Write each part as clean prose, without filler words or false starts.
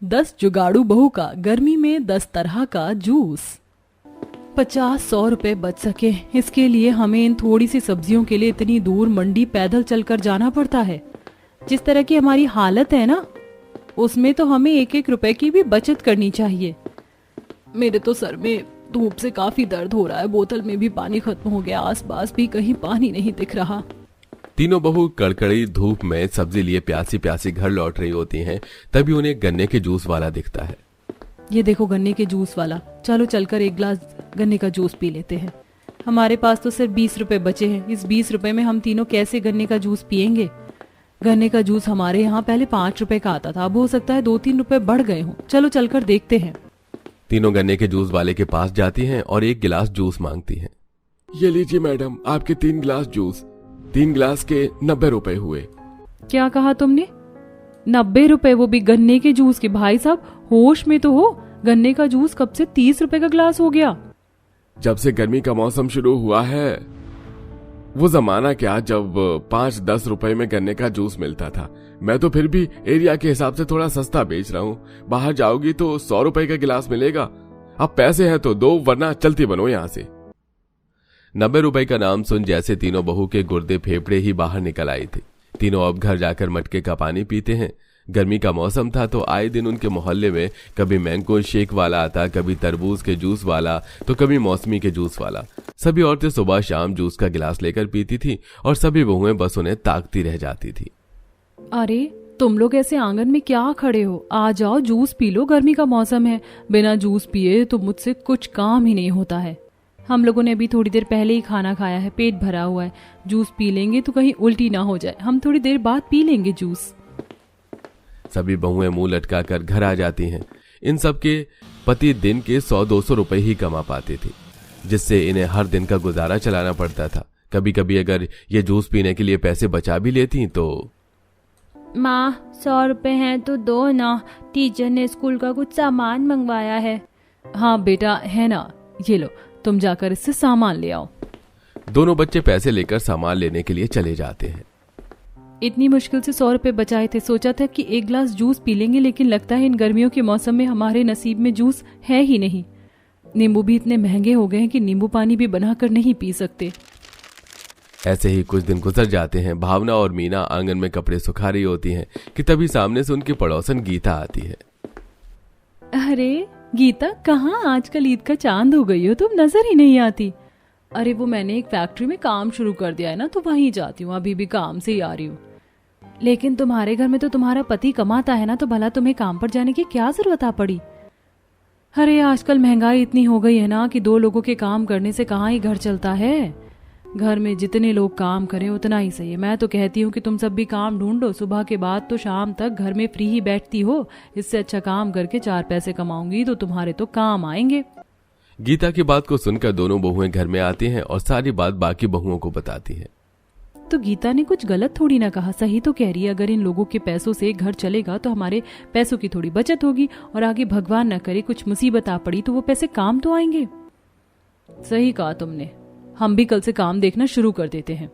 10 जुगाड़ू बहू का गर्मी में 10 तरह का जूस। 50-100 रुपए बच सके, इसके लिए हमें इन थोड़ी सी सब्जियों के लिए इतनी दूर मंडी पैदल चलकर जाना पड़ता है। जिस तरह की हमारी हालत है ना, उसमें तो हमें 1-1 रुपए की भी बचत करनी चाहिए। मेरे तो सर में धूप से काफी दर्द हो रहा है, बोतल में भी पानी खत्म हो गया, आसपास भी कहीं पानी नहीं दिख रहा। तीनों बहू कड़कड़ी धूप में सब्जी लिए प्यासी प्यासी घर लौट रही होती हैं, तभी उन्हें गन्ने के जूस वाला दिखता है। ये देखो गन्ने के जूस वाला, चलो चलकर 1 गिलास गन्ने का जूस पी लेते हैं। हमारे पास तो सिर्फ 20 रुपए बचे हैं। इस 20 रुपए में हम तीनों कैसे गन्ने का जूस पियेंगे? गन्ने का जूस हमारे यहाँ पहले 5 रुपए का आता था, अब हो सकता है 2-3 रुपए बढ़ गए हों। चलो चलकर देखते हैं। तीनों गन्ने के जूस वाले के पास जाती हैं और 1 गिलास जूस मांगती हैं। ये लीजिए मैडम, आपके 3 गिलास जूस। 3 गिलास के 90 रुपए हुए। क्या कहा तुमने? 90 रुपए, वो भी गन्ने के जूस के? भाई साहब होश में तो हो, गन्ने का जूस कब से 30 रुपए का गिलास हो गया? जब से गर्मी का मौसम शुरू हुआ है, वो जमाना क्या जब 5-10 रुपए में गन्ने का जूस मिलता था। मैं तो फिर भी एरिया के हिसाब से थोड़ा सस्ता बेच रहा हूँ। बाहर जाओगी तो 100 रुपए का गिलास मिलेगा। अब पैसे हैं तो दो, वरना चलती बनो यहाँ से। 90 रुपए का नाम सुन जैसे तीनों बहू के गुर्दे फेफड़े ही बाहर निकल आई थी। तीनों अब घर जाकर मटके का पानी पीते हैं। गर्मी का मौसम था तो आए दिन उनके मोहल्ले में कभी मैंगो शेक वाला आता, कभी तरबूज के जूस वाला, तो कभी मौसमी के जूस वाला। सभी औरतें सुबह शाम जूस का गिलास लेकर पीती थी और सभी बहुएं बस उन्हें ताकती रह जाती थी। अरे तुम लोग ऐसे आंगन में क्या खड़े हो? आ जाओ, जूस पी लो, गर्मी का मौसम है। बिना जूस पिए तो मुझसे कुछ काम ही नहीं होता है। हम लोगों ने अभी थोड़ी देर पहले ही खाना खाया है, पेट भरा हुआ है। जूस पी लेंगे तो कहीं उल्टी ना हो जाए। हम थोड़ी देर बाद पी लेंगे जूस। सभी बहुएं मुंह लटका कर घर आ जाती हैं। इन सब के पति दिन के 100-200 रुपए ही कमा पाते थे, जिससे इन्हें हर दिन का गुजारा चलाना पड़ता था। कभी कभी अगर ये जूस पीने के लिए पैसे बचा भी लेती तो माँ 100 रुपए हैं तो दो ना, टीचर ने स्कूल का कुछ सामान मंगवाया है। हाँ बेटा है ना, ये लो, तुम जाकर इससे सामान ले आओ। दोनों बच्चे पैसे लेकर सामान लेने के लिए चले जाते हैं। इतनी मुश्किल से 100 रुपए बचाए थे, सोचा था कि 1 गिलास जूस पी लेंगे, लेकिन लगता है इन गर्मियों के मौसम में हमारे नसीब में जूस है ही नहीं। नींबू भी इतने महंगे हो गए हैं कि नींबू पानी भी बनाकर नहीं पी सकते। ऐसे ही कुछ दिन गुजर जाते हैं। भावना और मीना आंगन में कपड़े सुखा रही होती हैं कि तभी सामने से उनकी पड़ोसन गीता आती है। अरे गीता, कहाँ आजकल ईद का चांद हो गई हो, तुम नजर ही नहीं आती। अरे वो मैंने एक फैक्ट्री में काम शुरू कर दिया है ना, तो वहीं जाती हूँ, अभी भी काम से ही आ रही हूँ। लेकिन तुम्हारे घर में तो तुम्हारा पति कमाता है ना, तो भला तुम्हें काम पर जाने की क्या जरूरत आ पड़ी? अरे आजकल महंगाई इतनी हो गई है ना कि 2 लोगों के काम करने से कहाँ ही घर चलता है। घर में जितने लोग काम करें उतना ही सही है। मैं तो कहती हूँ कि तुम सब भी काम ढूंढो, सुबह के बाद तो शाम तक घर में फ्री ही बैठती हो। इससे अच्छा काम करके 4 पैसे कमाऊंगी तो तुम्हारे तो काम आएंगे। गीता की बात को सुनकर दोनों बहुएं घर में आती हैं और सारी बात बाकी बहुओं को बताती हैं। तो गीता ने कुछ गलत थोड़ी ना कहा, सही तो कह रही है। अगर इन लोगों के पैसों से घर चलेगा तो हमारे पैसों की थोड़ी बचत होगी, और आगे भगवान न करे कुछ मुसीबत आ पड़ी तो वो पैसे काम तो आएंगे। सही कहा तुमने, हम भी कल से काम देखना शुरू कर देते हैं।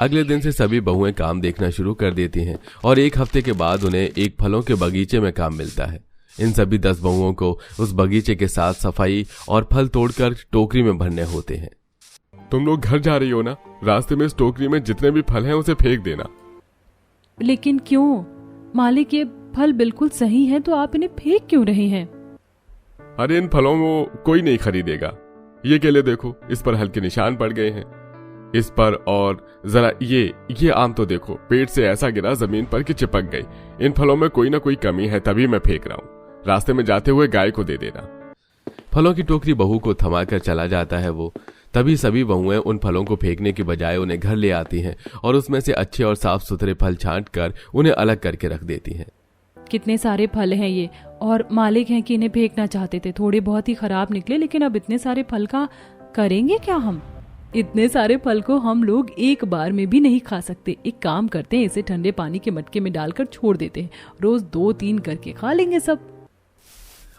अगले दिन से सभी बहुएं काम देखना शुरू कर देती हैं और 1 हफ्ते के बाद उन्हें एक फलों के बगीचे में काम मिलता है। इन सभी 10 बहुओं को उस बगीचे के साथ सफाई और फल तोड़कर टोकरी में भरने होते हैं। तुम लोग घर जा रही हो ना, रास्ते में इस टोकरी में जितने भी फल हैं उसे फेंक देना। लेकिन क्यों मालिक, ये फल बिल्कुल सही है तो आप इन्हें फेंक क्यों रहे हैं? अरे इन फलों को कोई नहीं खरीदेगा। ये केले देखो, इस पर हल्के निशान पड़ गए हैं। इस पर और जरा ये आम तो देखो, पेड़ से ऐसा गिरा जमीन पर कि चिपक गई। इन फलों में कोई ना कोई कमी है, तभी मैं फेंक रहा हूँ। रास्ते में जाते हुए गाय को दे देना। फलों की टोकरी बहू को थमाकर चला जाता है वो। तभी सभी बहुएं उन फलों को फेंकने की बजाय उन्हें घर ले आती हैं और उसमें से अच्छे और साफ सुथरे फल छांट कर उन्हें अलग करके रख देती हैं। कितने सारे फल हैं ये, और मालिक हैं कि इन्हें फेंकना चाहते थे। थोड़े बहुत ही खराब निकले, लेकिन अब इतने सारे फल का करेंगे क्या हम? इतने सारे फल को हम लोग एक बार में भी नहीं खा सकते। एक काम करते हैं, इसे ठंडे पानी के मटके में डालकर छोड़ देते हैं, रोज 2-3 करके खा लेंगे सब।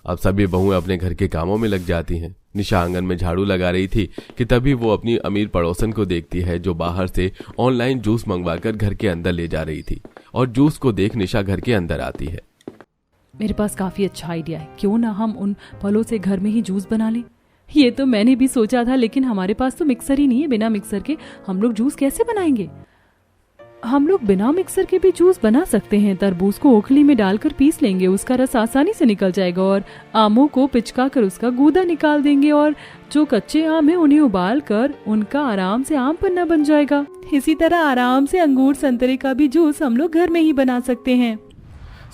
अब सभी बहुएं अपने घर के कामों में लग जाती हैं। निशा आंगन में झाड़ू लगा रही थी कि तभी वो अपनी अमीर पड़ोसन को देखती है जो बाहर से ऑनलाइन जूस मंगवाकर घर के अंदर ले जा रही थी, और जूस को देख निशा घर के अंदर आती है। मेरे पास काफी अच्छा आइडिया है, क्यों ना हम उन फलों से घर में ही जूस बना लें। ये तो मैंने भी सोचा था, लेकिन हमारे पास तो मिक्सर ही नहीं है। बिना मिक्सर के हम लोग जूस कैसे बनाएंगे? हम लोग बिना मिक्सर के भी जूस बना सकते हैं। तरबूज को ओखली में डालकर पीस लेंगे, उसका रस आसानी से निकल जाएगा, और आमों को पिचका कर उसका गूदा निकाल देंगे, और जो कच्चे आम हैं उन्हें उबाल कर उनका आराम से आम पन्ना बन जाएगा। इसी तरह आराम से अंगूर संतरे का भी जूस हम लोग घर में ही बना सकते हैं।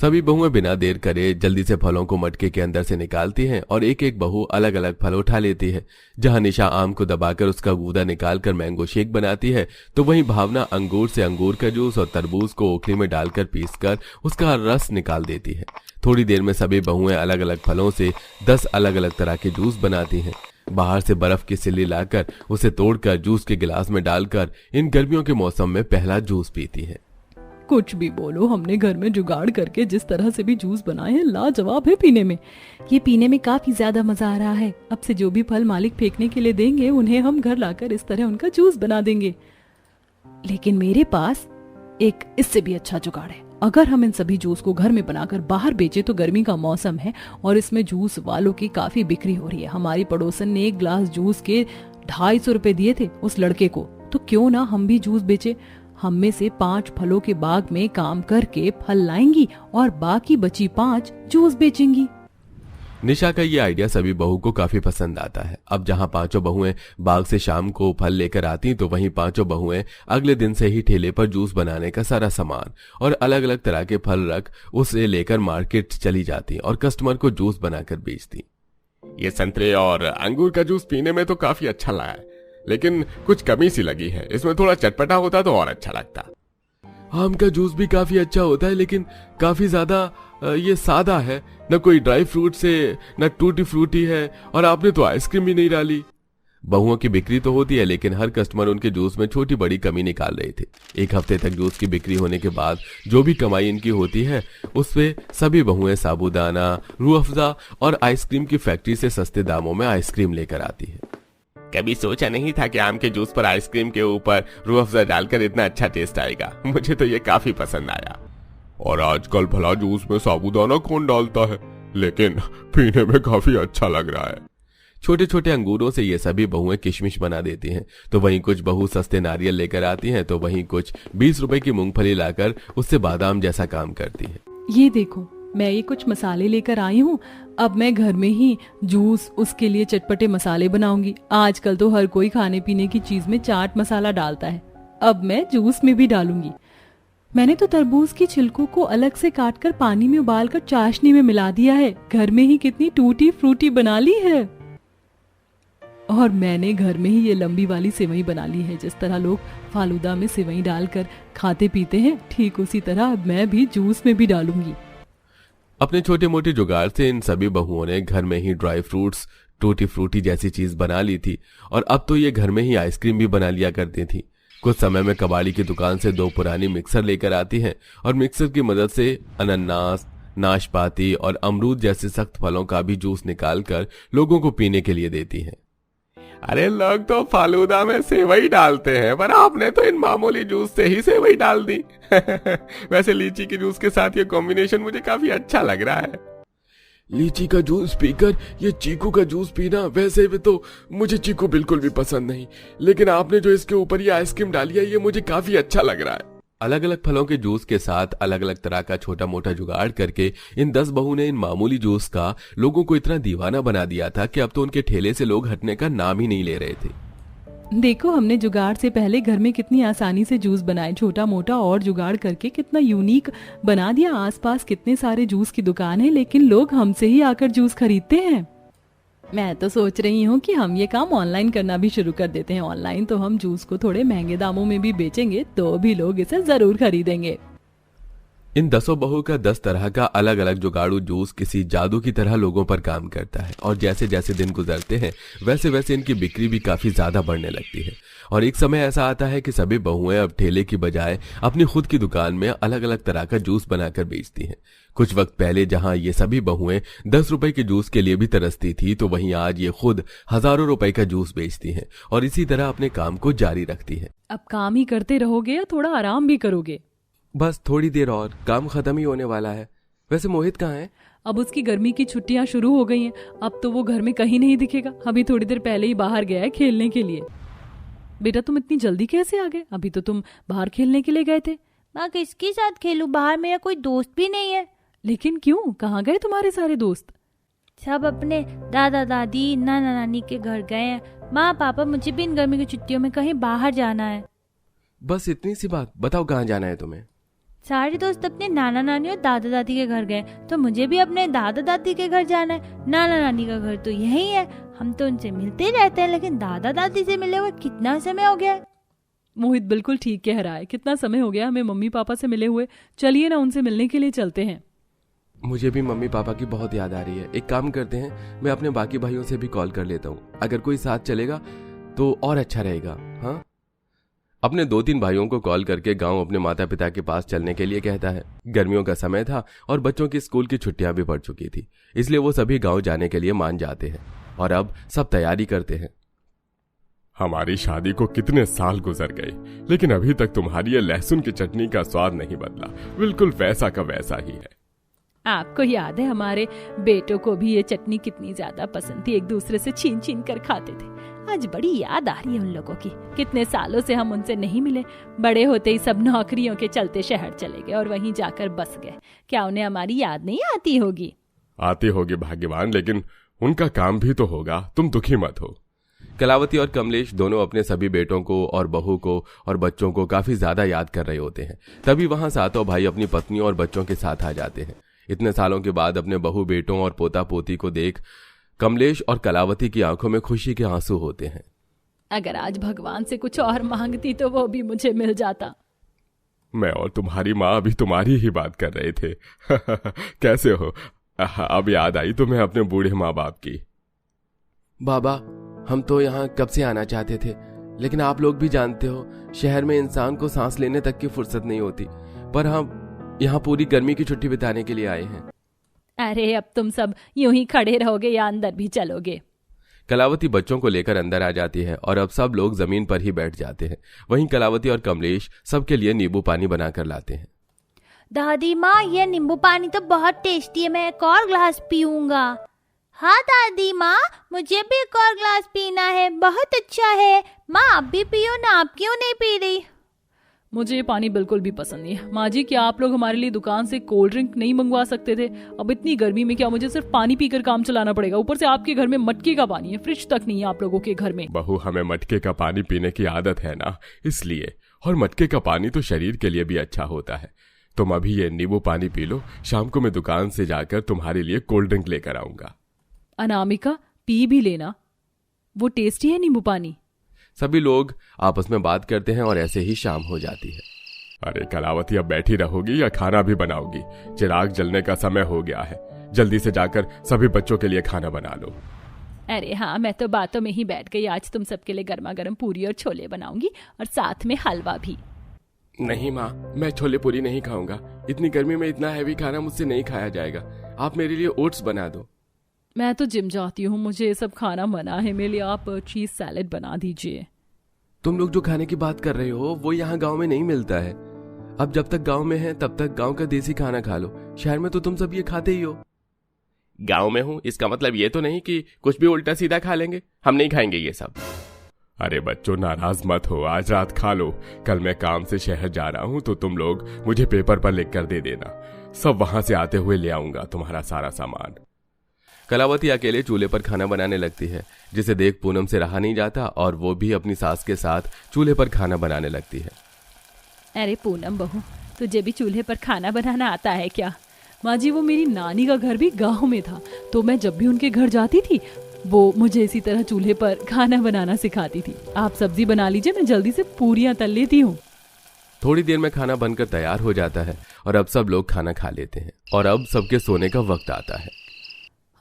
सभी बहुएं बिना देर करे जल्दी से फलों को मटके के अंदर से निकालती हैं और एक एक बहू अलग अलग फल उठा लेती है। जहां निशा आम को दबाकर उसका गूदा निकालकर मैंगो शेक बनाती है, तो वहीं भावना अंगूर से अंगूर का जूस और तरबूज को ओखली में डालकर पीसकर उसका रस निकाल देती है। थोड़ी देर में सभी बहुएं अलग अलग फलों से 10 अलग अलग तरह के जूस बनाती हैं। बाहर से बर्फ की सिल्ली लाकर उसे तोड़कर जूस के गिलास में डालकर इन गर्मियों के मौसम में पहला जूस पीती है। कुछ भी बोलो, हमने घर में जुगाड़ करके जिस तरह से भी जूस बनाए हैं लाजवाब है पीने में। ये पीने में काफी ज्यादा मजा आ रहा है। अब से जो भी फल मालिक फेंकने के लिए देंगे उन्हें हम घर लाकर इस तरह उनका जूस बना देंगे। लेकिन मेरे पास एक इससे भी अच्छा जुगाड़ है। अगर हम इन सभी जूस को घर में बनाकर बाहर बेचे तो गर्मी का मौसम है और इसमें जूस वालों की काफी बिक्री हो रही है। हमारी पड़ोसन ने एक ग्लास जूस के 250 रुपए दिए थे उस लड़के को, तो क्यों ना हम भी जूस बेचे। हम में से 5 फलों के बाग में काम करके फल लाएंगी और बाकी बची 5 जूस बेचेंगी। निशा का ये आइडिया सभी बहू को काफी पसंद आता है। अब जहां 5 बहुएं बाग से शाम को फल लेकर आती, तो वहीं 5 बहुएं अगले दिन से ही ठेले पर जूस बनाने का सारा सामान और अलग अलग तरह के फल रख उसे लेकर मार्केट चली जाती और कस्टमर को जूस बनाकर बेचती। ये संतरे और अंगूर का जूस पीने में तो काफी अच्छा लगा है, लेकिन कुछ कमी सी लगी है। इसमें थोड़ा चटपटा होता तो और अच्छा लगता। आम का जूस भी काफी अच्छा होता है, लेकिन काफी ज्यादा ये सादा है, न कोई ड्राई फ्रूट से न टूटी फ्रूटी है, और आपने तो आइसक्रीम भी नहीं डाली। बहुओं की बिक्री तो होती है, लेकिन हर कस्टमर उनके जूस में छोटी बड़ी कमी निकाल रहे थे। एक हफ्ते तक जूस की बिक्री होने के बाद जो भी कमाई इनकी होती है उसपे सभी बहुएं साबूदाना, रूह अफ़ज़ा और आइसक्रीम की फैक्ट्री से सस्ते दामों में आइसक्रीम लेकर आती है। कभी सोचा नहीं था कि आम के जूस पर आइसक्रीम के ऊपर रूह अफ़ज़ा डालकर इतना अच्छा टेस्ट आएगा। मुझे तो ये काफी पसंद आया। और आजकल भला जूस में साबूदाना कौन डालता है, लेकिन पीने में काफी अच्छा लग रहा है। छोटे छोटे अंगूरों से ये सभी बहुएं किशमिश बना देती हैं। तो वहीं कुछ बहू सस्ते नारियल लेकर आती हैं, तो वहीं कुछ 20 रुपए की मूंगफली लाकर उससे बादाम जैसा काम करती है। ये देखो, मैं ये कुछ मसाले लेकर आई हूँ। अब मैं घर में ही जूस उसके लिए चटपटे मसाले बनाऊंगी। आजकल तो हर कोई खाने पीने की चीज में चाट मसाला डालता है, अब मैं जूस में भी डालूंगी। मैंने तो तरबूज की छिलकों को अलग से काटकर पानी में उबालकर चाशनी में मिला दिया है। घर में ही कितनी टूटी फ्रूटी बना ली है। और मैंने घर में ही ये लंबी वाली सेवई बना ली है। जिस तरह लोग फालूदा में सेवई डालकर खाते पीते हैं, ठीक उसी तरह अब मैं भी जूस में भी डालूंगी। अपने छोटे मोटे जुगाड़ से इन सभी बहुओं ने घर में ही ड्राई फ्रूट्स, टूटी फ्रूटी जैसी चीज बना ली थी, और अब तो ये घर में ही आइसक्रीम भी बना लिया करती थी। कुछ समय में कबाड़ी की दुकान से 2 पुरानी मिक्सर लेकर आती हैं और मिक्सर की मदद से अनानास, नाशपाती और अमरूद जैसे सख्त फलों का भी जूस निकालकर लोगों को पीने के लिए देती हैं। अरे लोग तो फालूदा में सेवई डालते हैं, पर आपने तो इन मामूली जूस से ही सेवई डाल दी। वैसे लीची के जूस के साथ ये कॉम्बिनेशन मुझे काफी अच्छा लग रहा है। लीची का जूस पीकर ये चीकू का जूस पीना, वैसे भी तो मुझे चीकू बिल्कुल भी पसंद नहीं, लेकिन आपने जो इसके ऊपर ये आइसक्रीम डाली है ये मुझे काफी अच्छा लग रहा है। अलग अलग फलों के जूस के साथ अलग अलग तरह का छोटा मोटा जुगाड़ करके इन 10 बहू ने इन मामूली जूस का लोगों को इतना दीवाना बना दिया था कि अब तो उनके ठेले से लोग हटने का नाम ही नहीं ले रहे थे। देखो, हमने जुगाड़ से पहले घर में कितनी आसानी से जूस बनाए। छोटा मोटा और जुगाड़ करके कितना यूनिक बना दिया। आसपास कितने सारे जूस की दुकान है, लेकिन लोग हमसे ही आकर जूस खरीदते हैं। मैं तो सोच रही हूँ कि हम ये काम ऑनलाइन करना भी शुरू कर देते हैं। ऑनलाइन तो हम जूस को थोड़े महंगे दामों में भी बेचेंगे, तो भी लोग इसे जरूर खरीदेंगे। इन 10 बहू का 10 तरह का अलग अलग जुगाड़ू जूस किसी जादू की तरह लोगों पर काम करता है, और जैसे जैसे दिन गुजरते हैं वैसे वैसे इनकी बिक्री भी काफी ज्यादा बढ़ने लगती है। और एक समय ऐसा आता है कि सभी बहुएं अब ठेले की बजाय अपनी खुद की दुकान में अलग अलग तरह का जूस बनाकर बेचती हैं। कुछ वक्त पहले जहां ये सभी बहुएं 10 रुपए के जूस के लिए भी तरसती थी, तो वहीं आज ये खुद हजारों रुपए का जूस बेचती हैं और इसी तरह अपने काम को जारी रखती हैं। अब काम ही करते रहोगे या थोड़ा आराम भी करोगे? बस थोड़ी देर और, काम खत्म ही होने वाला है। वैसे मोहित कहाँ है? अब उसकी गर्मी की छुट्टियां शुरू हो गई हैं, अब तो वो घर में कहीं नहीं दिखेगा। अभी थोड़ी देर पहले ही बाहर गया है खेलने के लिए। बेटा तुम इतनी जल्दी कैसे आ गए? अभी तो तुम बाहर खेलने के लिए गए थे। माँ किसके साथ खेलूं, बाहर मेरा कोई दोस्त भी नहीं है। लेकिन क्यों, कहाँ गए तुम्हारे सारे दोस्त? सब अपने दादा दादी नाना नानी के घर गए हैं। माँ पापा मुझे भी इन गर्मी की छुट्टियों में कहीं बाहर जाना है। बस इतनी सी बात? बताओ कहाँ जाना है तुम्हें? सारे दोस्त अपने नाना नानी और दादा दादी के घर गए, तो मुझे भी अपने दादा दादी के घर जाना है। नाना नानी का घर तो यही है, हम तो उनसे मिलते रहते हैं, लेकिन दादा दादी से मिले हुए कितना समय हो गया है। मोहित बिल्कुल ठीक कह रहा है, कितना समय हो गया हमें मम्मी पापा से मिले हुए। चलिए ना उनसे मिलने के लिए चलते हैं। मुझे भी मम्मी पापा की बहुत याद आ रही है। एक काम करते हैं, मैं अपने बाकी भाइयों से भी कॉल कर लेता हूँ, अगर कोई साथ चलेगा तो और अच्छा रहेगा। हाँ, अपने 2-3 भाइयों को कॉल करके गांव अपने माता पिता के पास चलने के लिए कहता है। गर्मियों का समय था और बच्चों की स्कूल की छुट्टियां भी पड़ चुकी थी, इसलिए वो सभी गांव जाने के लिए मान जाते हैं और अब सब तैयारी करते हैं। हमारी शादी को कितने साल गुजर गए, लेकिन अभी तक तुम्हारी ये लहसुन की चटनी का स्वाद नहीं बदला, बिल्कुल वैसा का वैसा ही है। आपको याद है हमारे बेटों को भी ये चटनी कितनी ज्यादा पसंद थी, एक दूसरे से छीन छीन कर खाते थे। आज बड़ी याद आ रही है उन लोगों की, कितने सालों से हम उनसे नहीं मिले। बड़े होते ही सब नौकरियों के चलते शहर चले गए और वहीं जाकर बस गए। क्या उन्हें हमारी याद नहीं आती होगी? आती होगी भाग्यवान, लेकिन उनका काम भी तो होगा, तुम दुखी मत हो। कलावती और कमलेश दोनों अपने सभी बेटों को और बहू को और बच्चों को काफी ज्यादा याद कर रहे होते हैं। तभी वहां सातों भाई अपनी पत्नी और बच्चों के साथ आ जाते हैं। इतने सालों के बाद अपने बहू बेटों और पोता पोती को देख कमलेश और कलावती की आंखों में खुशी के आंसू होते हैं। अगर आज भगवान से कुछ और मांगती तो वो भी मुझे मिल जाता। मैं और तुम्हारी माँ अभी तुम्हारी ही बात कर रहे थे। कैसे हो? अब याद आई तुम्हें अपने बूढ़े माँ बाप की। बाबा, हम तो यहाँ कब से आना चाहते थे, लेकिन आप लोग भी जानते हो शहर में इंसान को सांस लेने तक की फुर्सत नहीं होती, पर हम यहाँ पूरी गर्मी की छुट्टी बिताने के लिए आए हैं। अरे अब तुम सब यूं ही खड़े रहोगे या अंदर भी चलोगे? कलावती बच्चों को लेकर अंदर आ जाती है और अब सब लोग जमीन पर ही बैठ जाते हैं। वहीं कलावती और कमलेश सबके लिए नींबू पानी बनाकर लाते हैं। दादी माँ, ये नींबू पानी तो बहुत टेस्टी है, मैं एक और ग्लास पीऊंगा। हाँ दादी माँ, मुझे भी एक और ग्लास पीना है, बहुत अच्छा है। माँ आप भी पियो ना, आप क्यों नहीं पी रही? मुझे ये पानी बिल्कुल भी पसंद नहीं है। माँ जी, क्या आप लोग हमारे लिए दुकान से कोल्ड ड्रिंक नहीं मंगवा सकते थे? अब इतनी गर्मी में क्या मुझे सिर्फ पानी पीकर काम चलाना पड़ेगा? ऊपर से आपके घर में मटके का पानी है, फ्रिज तक नहीं है आप लोगों के घर में। बहू, हमें मटके का पानी पीने की आदत है ना, इसलिए। और मटके का पानी तो शरीर के लिए भी अच्छा होता है। तुम अभी ये नींबू पानी पी लो, शाम को मैं दुकान से जाकर तुम्हारे लिए कोल्ड ड्रिंक लेकर आऊंगा। अनामिका, पी भी लेना, वो टेस्टी है नींबू पानी। सभी लोग आपस में बात करते हैं और ऐसे ही शाम हो जाती है। अरे कलावती, अब बैठी रहोगी या खाना भी बनाओगी? चिराग जलने का समय हो गया है, जल्दी से जाकर सभी बच्चों के लिए खाना बना लो। अरे हाँ, मैं तो बातों में ही बैठ गई। आज तुम सबके लिए गर्मा गर्म पूरी और छोले बनाऊंगी और साथ में हलवा भी। नहीं माँ, मैं छोले पूरी नहीं खाऊंगा, इतनी गर्मी में इतना हैवी खाना मुझसे नहीं खाया जाएगा। आप मेरे लिए ओट्स बना दो। मैं तो जिम जाती हूँ, मुझे ये सब खाना मना है। मेरे लिए आप चीज सैलेड बना दीजिए। तुम लोग जो खाने की बात कर रहे हो वो यहाँ गांव में नहीं मिलता है। अब जब तक गांव में है तब तक गांव का देसी खाना खा लो। शहर में तो तुम सब ये खाते ही हो। गांव में हूँ इसका मतलब ये तो नहीं कि कुछ भी उल्टा सीधा खा लेंगे। हम नहीं खाएंगे ये सब। अरे बच्चों, नाराज मत हो, आज रात खा लो। कल मैं काम से शहर जा रहा हूँ तो तुम लोग मुझे पेपर पर लिख कर दे देना, सब वहां से आते हुए ले आऊंगा तुम्हारा सारा सामान। कलावती अकेले चूल्हे पर खाना बनाने लगती है, जिसे देख पूनम से रहा नहीं जाता और वो भी अपनी सास के साथ चूल्हे पर खाना बनाने लगती है। अरे पूनम बहू, तुझे भी चूल्हे पर खाना बनाना आता है क्या? माँ जी, वो मेरी नानी का घर भी गांव में था, तो मैं जब भी उनके घर जाती थी वो मुझे इसी तरह चूल्हे पर खाना बनाना सिखाती थी। आप सब्जी बना लीजिए, मैं जल्दी से पूरियां तल लेती हूँ। थोड़ी देर में खाना बनकर तैयार हो जाता है और अब सब लोग खाना खा लेते हैं और अब सबके सोने का वक्त आता है।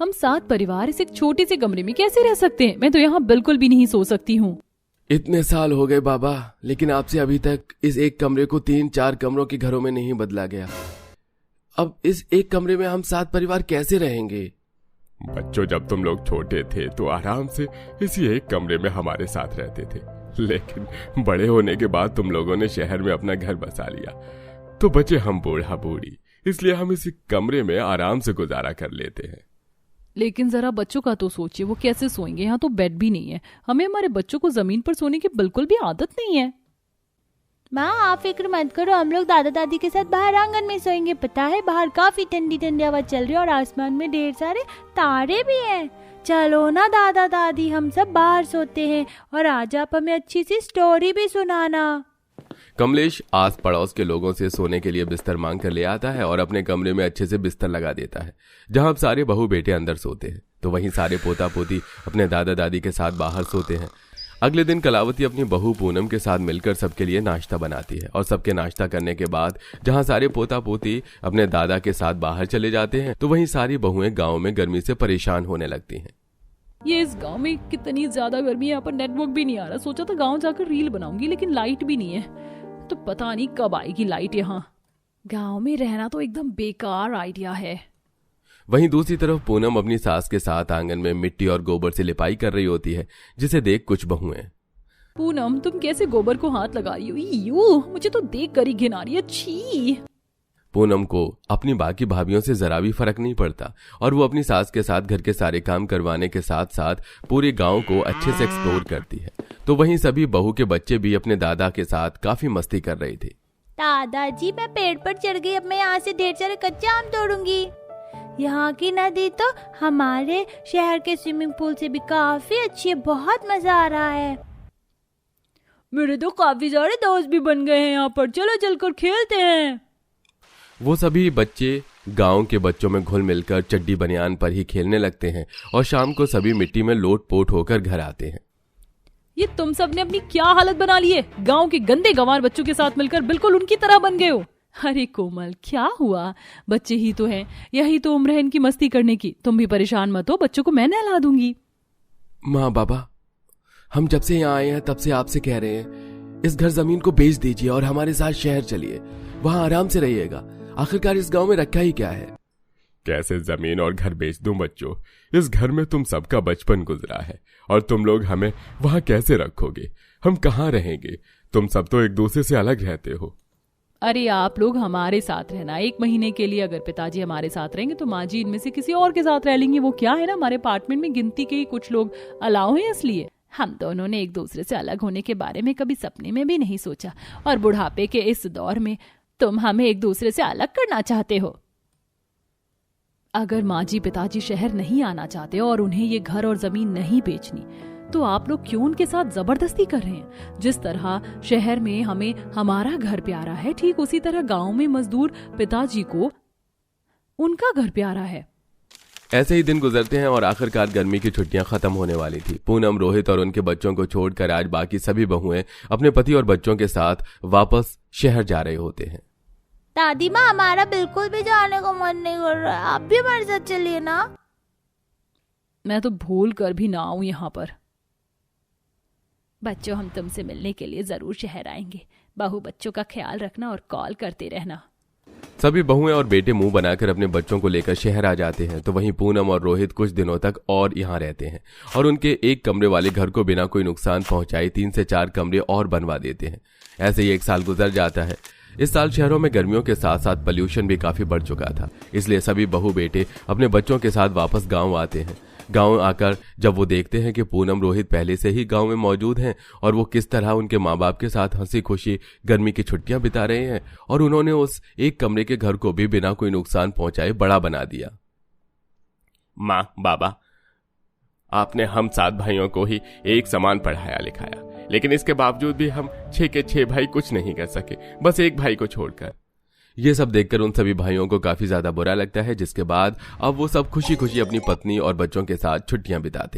हम 7 परिवार इस एक छोटे से कमरे में कैसे रह सकते हैं? मैं तो यहाँ बिल्कुल भी नहीं सो सकती हूँ। इतने साल हो गए बाबा, लेकिन आपसे अभी तक इस एक कमरे को 3-4 कमरों के घरों में नहीं बदला गया। अब इस एक कमरे में हम 7 परिवार कैसे रहेंगे? बच्चों, जब तुम लोग छोटे थे तो आराम से इसी एक कमरे में हमारे साथ रहते थे, लेकिन बड़े होने के बाद तुम लोगों ने शहर में अपना घर बसा लिया, तो बचे हम बूढ़ा बूढ़ी। इसलिए हम इसी कमरे में आराम से गुजारा कर लेते हैं। लेकिन जरा बच्चों का तो सोचिए, वो कैसे सोएंगे? यहाँ तो बेड भी नहीं है। हमें हमारे बच्चों को जमीन पर सोने की बिल्कुल भी आदत नहीं है। माँ आप फिक्र मत करो, हम लोग दादा दादी के साथ बाहर आंगन में सोएंगे। पता है बाहर काफी ठंडी ठंडी हवा चल रही है और आसमान में ढेर सारे तारे भी हैं। चलो ना दादा दादी, हम सब बाहर सोते हैं और आज आप हमें अच्छी सी स्टोरी भी सुनाना। कमलेश आस पड़ोस के लोगों से सोने के लिए बिस्तर मांग कर ले आता है और अपने कमरे में अच्छे से बिस्तर लगा देता है, जहां अब सारे बहू बेटे अंदर सोते हैं तो वहीं सारे पोता पोती अपने दादा दादी के साथ बाहर सोते हैं। अगले दिन कलावती अपनी बहू पूनम के साथ मिलकर सबके लिए नाश्ता बनाती है और सबके नाश्ता करने के बाद जहां सारे पोता पोती अपने दादा के साथ बाहर चले जाते हैं तो वहीं सारी बहुएं गांव में गर्मी से परेशान होने लगती हैं। ये इस गांव में कितनी ज्यादा गर्मी है, यहाँ पर नेटवर्क भी नहीं आ रहा। सोचा था गांव जाकर रील बनाऊंगी, लेकिन लाइट भी नहीं है, तो पता नहीं कब आएगी लाइट। यहाँ गांव में रहना तो एकदम बेकार आइडिया है। वहीं दूसरी तरफ पूनम अपनी सास के साथ आंगन में मिट्टी और गोबर से लिपाई कर रही होती है, जिसे देख कुछ बहुएं, पूनम तुम कैसे गोबर को हाथ लगा रही हो? यू, मुझे तो देख कर ही घिन आ रही है। छी। पूनम को अपनी बाकी भाभियों से जरा भी फर्क नहीं पड़ता और वो अपनी सास के साथ घर के सारे काम करवाने के साथ साथ पूरे गांव को अच्छे से एक्सप्लोर करती है। तो वहीं सभी बहू के बच्चे भी अपने दादा के साथ काफी मस्ती कर रहे थे। दादाजी मैं पेड़ पर चढ़ गई, अब मैं यहाँ से ढेर सारे कच्चे आम तोड़ूंगी। यहाँ की नदी तो हमारे शहर के स्विमिंग पूल से भी काफी अच्छी है, बहुत मजा आ रहा है। मेरे तो काफी सारे दोस्त भी बन गए हैं यहाँ पर, चलो चलकर खेलते हैं। वो सभी बच्चे गांव के बच्चों में घुल मिलकर चड्डी बनियान पर ही खेलने लगते हैं और शाम को सभी मिट्टी में लोट पोट होकर घर आते हैं। ये तुम सब ने अपनी क्या हालत बना ली है? गांव के गंदे गंवार बच्चों के साथ मिलकर बिल्कुल उनकी तरह बन गए हो। अरे कोमल क्या हुआ, बच्चे ही तो हैं, यही तो उम्र है इनकी मस्ती करने की। तुम भी परेशान मत हो, बच्चों को मैं नहला दूंगी। माँ बाबा, हम जब से यहाँ आए हैं तब से आपसे कह रहे हैं इस घर जमीन को बेच दीजिए और हमारे साथ शहर चलिए, वहां आराम से रहिएगा। आखिरकार इस गांव में रखा ही क्या है। कैसे जमीन और घर बेच दूं बच्चों? इस घर में तुम सबका बचपन गुजरा है और तुम लोग हमें वहां कैसे रखोगे? हम कहाँ रहेंगे? तुम सब तो एक दूसरे से अलग रहते हो। अरे आप लोग हमारे साथ रहना, 1 महीने के लिए अगर पिताजी हमारे साथ रहेंगे तो माँ जी इनमें से किसी और के साथ रह लेंगी। वो क्या है ना, हमारे अपार्टमेंट में गिनती के ही कुछ लोग अलाउ हैं, इसलिए हम दोनों ने एक दूसरे से अलग होने के बारे में कभी सपने में भी नहीं सोचा। और बुढ़ापे के इस दौर में तुम हमें एक दूसरे से अलग करना चाहते हो। अगर माँ जी पिताजी शहर नहीं आना चाहते और उन्हें ये घर और जमीन नहीं बेचनी, तो आप लोग क्यों उनके साथ जबरदस्ती कर रहे हैं? जिस तरह शहर में हमें हमारा घर प्यारा है, ठीक उसी तरह गांव में मजदूर पिताजी को उनका घर प्यारा है। ऐसे ही दिन गुजरते हैं और आखिरकार गर्मी की छुट्टियां खत्म होने वाली थी। पूनम, रोहित और उनके बच्चों को छोड़कर आज बाकी सभी बहुएं अपने पति और बच्चों के साथ वापस शहर जा रहे होते हैं। दादी माँ हमारा बिल्कुल भी जाने को मन नहीं कर रहा है, आप भी हमारे साथ चलिए ना। मैं तो भूल कर भी ना आऊं यहाँ पर। बच्चों हम तुमसे मिलने के लिए जरूर शहर आएंगे। बहू बच्चों का ख्याल रखना और कॉल करते रहना। सभी बहुएं और बेटे मुंह बनाकर अपने बच्चों को लेकर शहर आ जाते हैं। तो वहीं पूनम और रोहित कुछ दिनों तक और यहाँ रहते हैं और उनके 1 कमरे वाले घर को बिना कोई नुकसान पहुंचाए 3 से 4 कमरे और बनवा देते हैं। ऐसे ही 1 साल गुजर जाता है। इस साल शहरों में गर्मियों के साथ साथ पोल्यूशन भी काफी बढ़ चुका था, इसलिए सभी बहू बेटे अपने बच्चों के साथ वापस गांव आते हैं। गांव आकर जब वो देखते हैं कि पूनम रोहित पहले से ही गांव में मौजूद हैं और वो किस तरह उनके माँ बाप के साथ हंसी खुशी गर्मी की छुट्टियां बिता रहे हैं और उन्होंने उस 1 कमरे के घर को भी बिना कोई नुकसान पहुंचाए बड़ा बना दिया। माँ बाबा, आपने हम 7 भाइयों को ही एक समान पढ़ाया लिखाया, लेकिन इसके बावजूद भी हम 6 के 6 भाई कुछ नहीं कर सके, बस 1 भाई को छोड़कर। ये सब देखकर उन सभी भाइयों को काफी ज्यादा बुरा लगता है, जिसके बाद अब वो सब खुशी खुशी अपनी पत्नी और बच्चों के साथ छुट्टियां बिताते हैं।